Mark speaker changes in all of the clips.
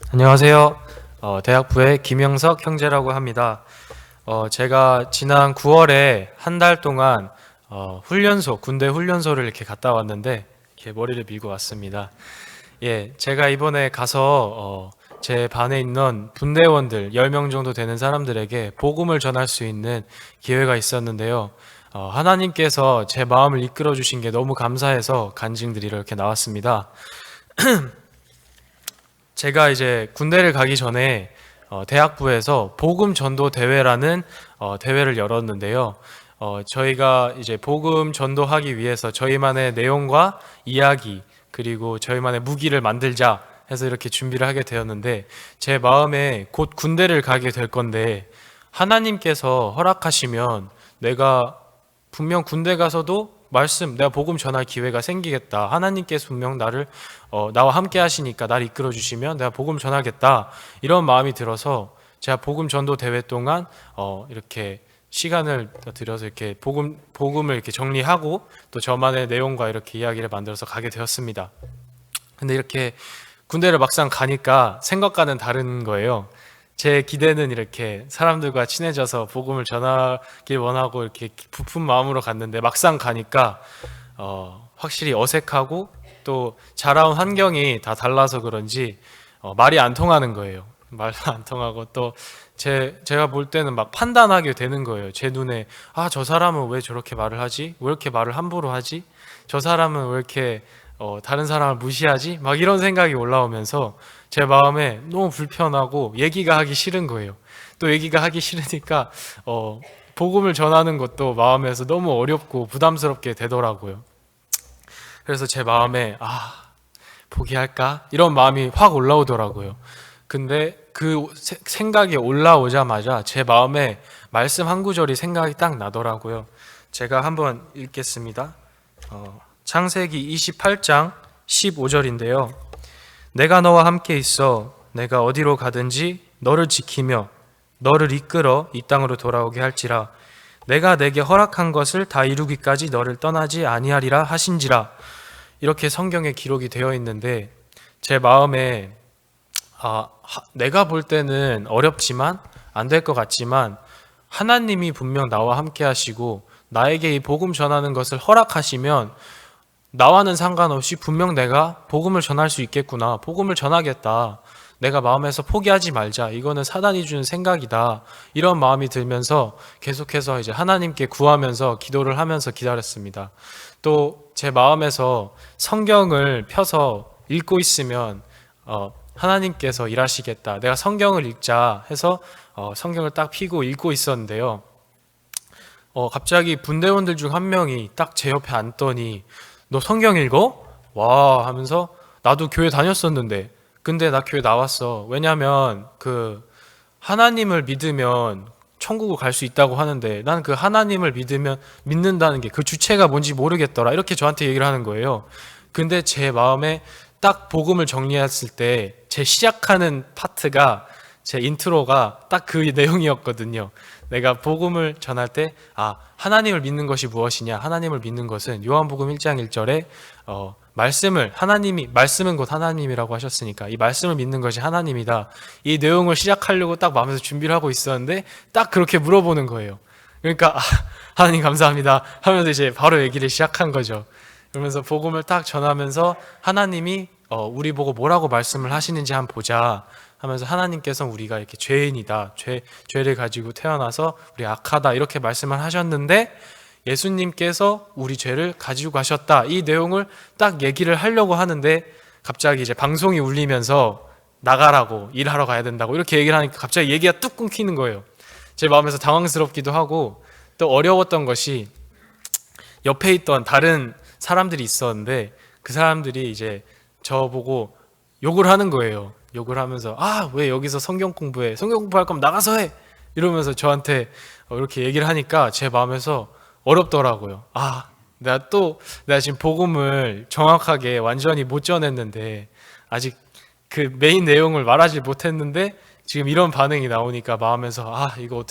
Speaker 1: 안녕하세요. 대학부의 김영석 형제라고 합니다. 제가 지난 9월에 한 달 동안 군대 훈련소를 이렇게 갔다 왔는데 이렇게 머리를 밀고 왔습니다. 예, 제가 이번에 가서 제 반에 있는 분대원들 10명 정도 되는 사람들에게 복음을 전할 수 있는 기회가 있었는데요. 하나님께서 제 마음을 이끌어 주신 게 너무 감사해서 간증드리러 이렇게 나왔습니다. 제가 이제 군대를 가기 전에 대학부에서 복음 전도 대회라는 대회를 열었는데요. 저희가 이제 복음 전도하기 위해서 저희만의 내용과 이야기 그리고 저희만의 무기를 만들자 해서 이렇게 준비를 하게 되었는데 제 마음에 곧 군대를 가게 될 건데 하나님께서 허락하시면 내가 분명 군대 가서도 내가 복음 전할 기회가 생기겠다. 하나님께서 분명 나와 함께 하시니까 나를 이끌어 주시면 내가 복음 전하겠다. 이런 마음이 들어서 제가 복음 전도 대회 동안 이렇게 시간을 들여서 이렇게 복음을 이렇게 정리하고 또 저만의 내용과 이렇게 이야기를 만들어서 가게 되었습니다. 근데 이렇게 군대를 막상 가니까 생각과는 다른 거예요. 제 기대는 이렇게 사람들과 친해져서 복음을 전하길 원하고 이렇게 부푼 마음으로 갔는데 막상 가니까 확실히 어색하고 또 자라온 환경이 다 달라서 그런지 말이 안 통하는 거예요. 말도 안 통하고 또 제가 볼 때는 막 판단하게 되는 거예요. 제 눈에 저 사람은 왜 저렇게 말을 하지? 왜 이렇게 말을 함부로 하지? 저 사람은 왜 이렇게 다른 사람을 무시하지? 막 이런 생각이 올라오면서 제 마음에 너무 불편하고 얘기가 하기 싫은 거예요. 또 얘기가 하기 싫으니까 복음을 전하는 것도 마음에서 너무 어렵고 부담스럽게 되더라고요. 그래서 제 마음에 포기할까? 이런 마음이 확 올라오더라고요. 근데 그 생각이 올라오자마자 제 마음에 말씀 한 구절이 생각이 딱 나더라고요. 제가 한번 읽겠습니다. 창세기 28장 15절인데요. 내가 너와 함께 있어 내가 어디로 가든지 너를 지키며 너를 이끌어 이 땅으로 돌아오게 할지라 내가 내게 허락한 것을 다 이루기까지 너를 떠나지 아니하리라 하신지라. 이렇게 성경에 기록이 되어 있는데 제 마음에 내가 볼 때는 어렵지만 안 될 것 같지만 하나님이 분명 나와 함께 하시고 나에게 이 복음 전하는 것을 허락하시면 나와는 상관없이 분명 내가 복음을 전할 수 있겠구나. 복음을 전하겠다. 내가 마음에서 포기하지 말자. 이거는 사단이 주는 생각이다. 이런 마음이 들면서 계속해서 이제 하나님께 구하면서 기도를 하면서 기다렸습니다. 또 제 마음에서 성경을 펴서 읽고 있으면 하나님께서 일하시겠다. 내가 성경을 읽자 해서 성경을 딱 펴고 읽고 있었는데요. 갑자기 분대원들 중 한 명이 딱 제 옆에 앉더니 너 성경 읽어? 와 하면서 나도 교회 다녔었는데 근데 나 교회 나왔어. 왜냐면 하나님을 믿으면 천국을 갈 수 있다고 하는데 난 그 하나님을 믿는다는 게 그 주체가 뭔지 모르겠더라. 이렇게 저한테 얘기를 하는 거예요. 근데 제 마음에 딱 복음을 정리했을 때 제 시작하는 파트가 제 인트로가 딱 그 내용이었거든요. 내가 복음을 전할 때 하나님을 믿는 것이 무엇이냐? 하나님을 믿는 것은 요한복음 1장 1절에 말씀은 곧 하나님이라고 하셨으니까 이 말씀을 믿는 것이 하나님이다. 이 내용을 시작하려고 딱 마음에서 준비를 하고 있었는데 딱 그렇게 물어보는 거예요. 그러니까 하나님 감사합니다 하면서 이제 바로 얘기를 시작한 거죠. 그러면서 복음을 딱 전하면서 하나님이 우리 보고 뭐라고 말씀을 하시는지 한번 보자 하면서 하나님께서 우리가 이렇게 죄인이다. 죄를 가지고 태어나서 우리 악하다. 이렇게 말씀을 하셨는데 예수님께서 우리 죄를 가지고 가셨다. 이 내용을 딱 얘기를 하려고 하는데 갑자기 이제 방송이 울리면서 나가라고 일하러 가야 된다고 이렇게 얘기를 하니까 갑자기 얘기가 뚝 끊기는 거예요. 제 마음에서 당황스럽기도 하고 또 어려웠던 것이 옆에 있던 다른 사람들이 있었는데 그 사람들이 이제 저보고 욕을 하는 거예요. 욕을 하면서 왜 여기서 성경 공부해? 성경 공부할 거면 나가서 해! 이러면서 저한테 이렇게 얘기를 하니까 제 마음에서 어렵더라고요. 내가 지금 복음을 정확하게 완전히 못 전했는데 아직 그 메인 내용을 말하지 못했는데 지금 이런 반응이 나오니까 마음에서 이거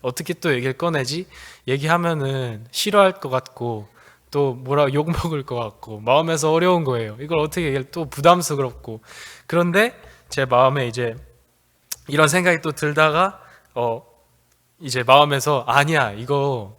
Speaker 1: 어떻게 또 얘기를 꺼내지? 얘기하면은 싫어할 것 같고 또 뭐라 욕먹을 것 같고 마음에서 어려운 거예요. 이걸 어떻게 얘기할 또 부담스럽고 그런데 제 마음에 이제 이런 생각이 또 들다가 이제 마음에서 아니야, 이거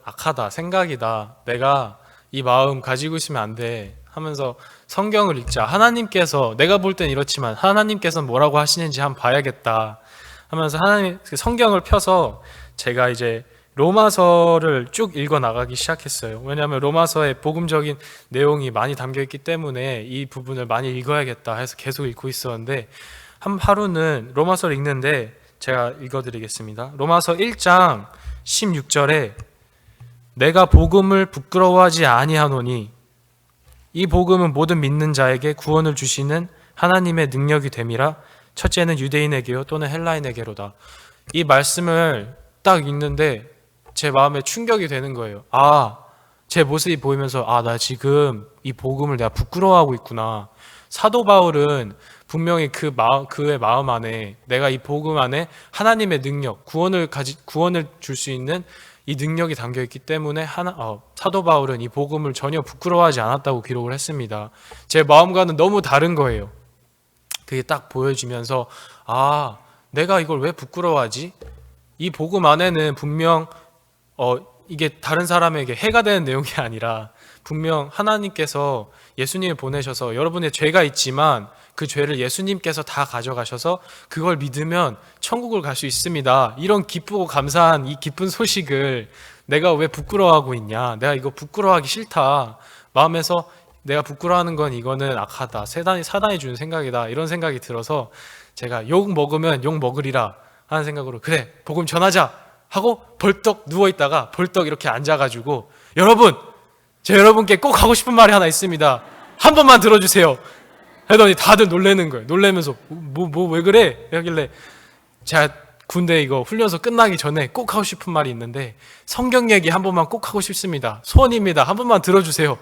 Speaker 1: 악하다, 생각이다, 내가 이 마음 가지고 있으면 안 돼 하면서 성경을 읽자. 하나님께서, 내가 볼 땐 이렇지만 하나님께서 뭐라고 하시는지 한번 봐야겠다 하면서 하나님 성경을 펴서 제가 이제 로마서를 쭉 읽어 나가기 시작했어요. 왜냐하면 로마서에 복음적인 내용이 많이 담겨 있기 때문에 이 부분을 많이 읽어야겠다 해서 계속 읽고 있었는데, 하루는 로마서를 읽는데 제가 읽어드리겠습니다. 로마서 1장 16절에 내가 복음을 부끄러워하지 아니하노니 이 복음은 모든 믿는 자에게 구원을 주시는 하나님의 능력이 됨이라. 첫째는 유대인에게요 또는 헬라인에게로다. 이 말씀을 딱 읽는데 제 마음에 충격이 되는 거예요. 제 모습이 보이면서 나 지금 이 복음을 내가 부끄러워하고 있구나. 사도 바울은 분명히 그의 마음 안에 내가 이 복음 안에 하나님의 능력, 구원을 줄 수 있는 이 능력이 담겨 있기 때문에 사도 바울은 이 복음을 전혀 부끄러워하지 않았다고 기록을 했습니다. 제 마음과는 너무 다른 거예요. 그게 딱 보여지면서 내가 이걸 왜 부끄러워하지? 이 복음 안에는 분명 이게 다른 사람에게 해가 되는 내용이 아니라 분명 하나님께서 예수님을 보내셔서 여러분의 죄가 있지만 그 죄를 예수님께서 다 가져가셔서 그걸 믿으면 천국을 갈 수 있습니다. 이런 기쁘고 감사한 이 기쁜 소식을 내가 왜 부끄러워하고 있냐? 내가 이거 부끄러워하기 싫다. 마음에서 내가 부끄러워하는 건 이거는 악하다. 사단이 주는 생각이다. 이런 생각이 들어서 제가 욕 먹으면 욕 먹으리라 하는 생각으로 그래, 복음 전하자 하고 벌떡 누워있다가 벌떡 이렇게 앉아가지고 제가 여러분께 꼭 하고 싶은 말이 하나 있습니다. 한 번만 들어주세요. 하더니 다들 놀라는 거예요. 놀라면서 왜 그래? 하길래 제가 군대 이거 훈련소 끝나기 전에 꼭 하고 싶은 말이 있는데 성경 얘기 한 번만 꼭 하고 싶습니다. 소원입니다. 한 번만 들어주세요.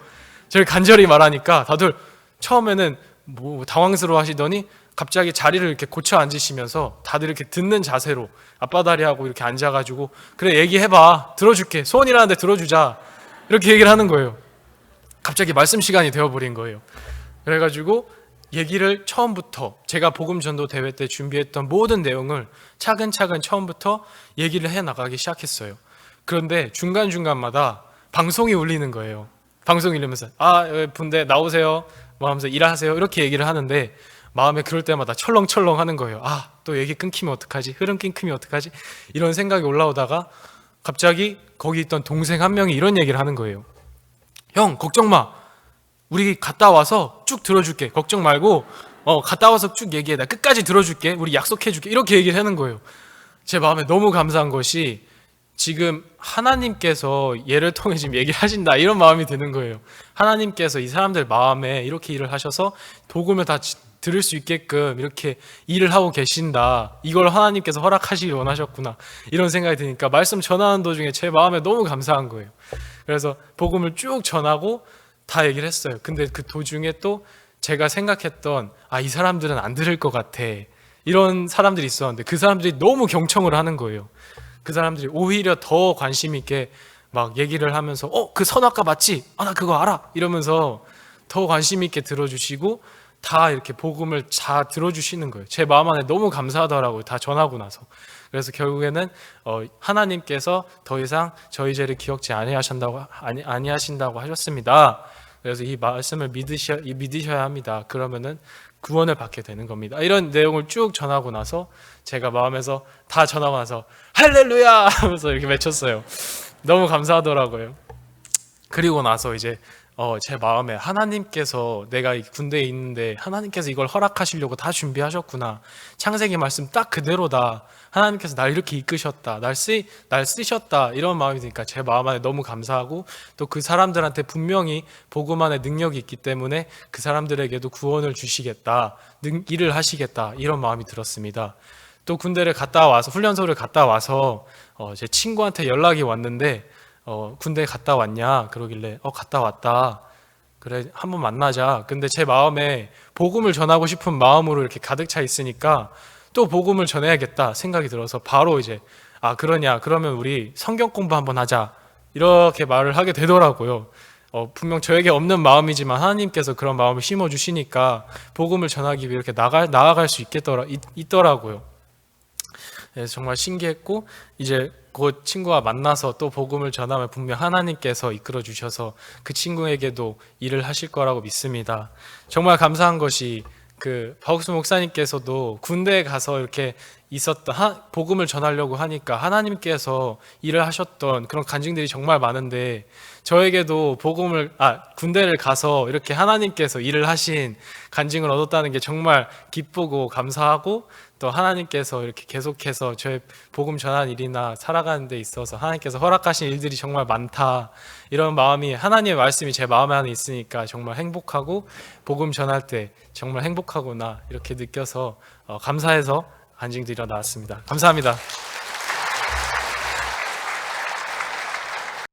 Speaker 1: 제가 간절히 말하니까 다들 처음에는 당황스러워 하시더니 갑자기 자리를 이렇게 고쳐 앉으시면서 다들 이렇게 듣는 자세로 앞바다리하고 이렇게 앉아가지고 그래, 얘기해봐. 들어줄게. 소원이라는데 들어주자. 이렇게 얘기를 하는 거예요. 갑자기 말씀 시간이 되어버린 거예요. 그래가지고 얘기를 처음부터 제가 복음 전도 대회 때 준비했던 모든 내용을 차근차근 처음부터 얘기를 해나가기 시작했어요. 그런데 중간중간마다 방송이 울리는 거예요. 방송이 울리면서 분대 나오세요 뭐 하면서 일하세요 이렇게 얘기를 하는데 마음에 그럴 때마다 철렁철렁 하는 거예요. 또 얘기 끊기면 어떡하지? 흐름 끊기면 어떡하지? 이런 생각이 올라오다가 갑자기 거기 있던 동생 한 명이 이런 얘기를 하는 거예요. 형, 걱정 마. 우리 갔다 와서 쭉 들어줄게. 걱정 말고 갔다 와서 쭉 얘기해. 나 끝까지 들어줄게. 우리 약속해줄게. 이렇게 얘기를 하는 거예요. 제 마음에 너무 감사한 것이 지금 하나님께서 얘를 통해 지금 얘기를 하신다, 이런 마음이 드는 거예요. 하나님께서 이 사람들 마음에 이렇게 일을 하셔서 복음을 다 들을 수 있게끔 이렇게 일을 하고 계신다. 이걸 하나님께서 허락하시길 원하셨구나. 이런 생각이 드니까 말씀 전하는 도중에 제 마음에 너무 감사한 거예요. 그래서 복음을 쭉 전하고 다 얘기를 했어요. 근데 그 도중에 또 제가 생각했던 이 사람들은 안 들을 것 같아, 이런 사람들이 있었는데 그 사람들이 너무 경청을 하는 거예요. 그 사람들이 오히려 더 관심 있게 막 얘기를 하면서 그 선악과 맞지? 나 그거 알아! 이러면서 더 관심 있게 들어주시고 다 이렇게 복음을 다 들어주시는 거예요. 제 마음 안에 너무 감사하더라고요. 다 전하고 나서. 그래서 결국에는 하나님께서 더 이상 저희 죄를 기억지 아니하신다고 하셨습니다. 그래서 이 말씀을 믿으셔야 합니다. 그러면은 구원을 받게 되는 겁니다. 이런 내용을 쭉 전하고 나서 제가 마음에서 다 전하고 나서 할렐루야 하면서 이렇게 외쳤어요. 너무 감사하더라고요. 그리고 나서 이제 제 마음에 하나님께서 내가 이 군대에 있는데 하나님께서 이걸 허락하시려고 다 준비하셨구나. 창세기 말씀 딱 그대로다. 하나님께서 날 이렇게 이끄셨다. 날 쓰셨다. 이런 마음이 드니까 제 마음 안에 너무 감사하고 또 그 사람들한테 분명히 복음 안에 능력이 있기 때문에 그 사람들에게도 구원을 주시겠다. 일을 하시겠다. 이런 마음이 들었습니다. 또 군대를 갔다 와서 훈련소를 갔다 와서 제 친구한테 연락이 왔는데 군대 갔다 왔냐? 그러길래 갔다 왔다. 그래, 한번 만나자. 근데 제 마음에 복음을 전하고 싶은 마음으로 이렇게 가득 차 있으니까 또 복음을 전해야겠다 생각이 들어서 바로 이제 그러냐? 그러면 우리 성경 공부 한번 하자. 이렇게 말을 하게 되더라고요. 분명 저에게 없는 마음이지만 하나님께서 그런 마음을 심어 주시니까 복음을 전하기 위해 이렇게 나아갈 수 있더라고요. 그래서 정말 신기했고, 이제 그 친구와 만나서 또 복음을 전하면 분명 하나님께서 이끌어 주셔서 그 친구에게도 일을 하실 거라고 믿습니다. 정말 감사한 것이 그 박옥수 목사님께서도 군대에 가서 이렇게 복음을 전하려고 하니까 하나님께서 일을 하셨던 그런 간증들이 정말 많은데, 저에게도 군대를 가서 이렇게 하나님께서 일을 하신 간증을 얻었다는 게 정말 기쁘고 감사하고, 또 하나님께서 이렇게 계속해서 저의 복음 전한 일이나 살아가는 데 있어서 하나님께서 허락하신 일들이 정말 많다, 이런 마음이, 하나님의 말씀이 제 마음 안에 있으니까 정말 행복하고, 복음 전할 때 정말 행복하구나 이렇게 느껴서 감사해서 간증드리러 나왔습니다. 감사합니다.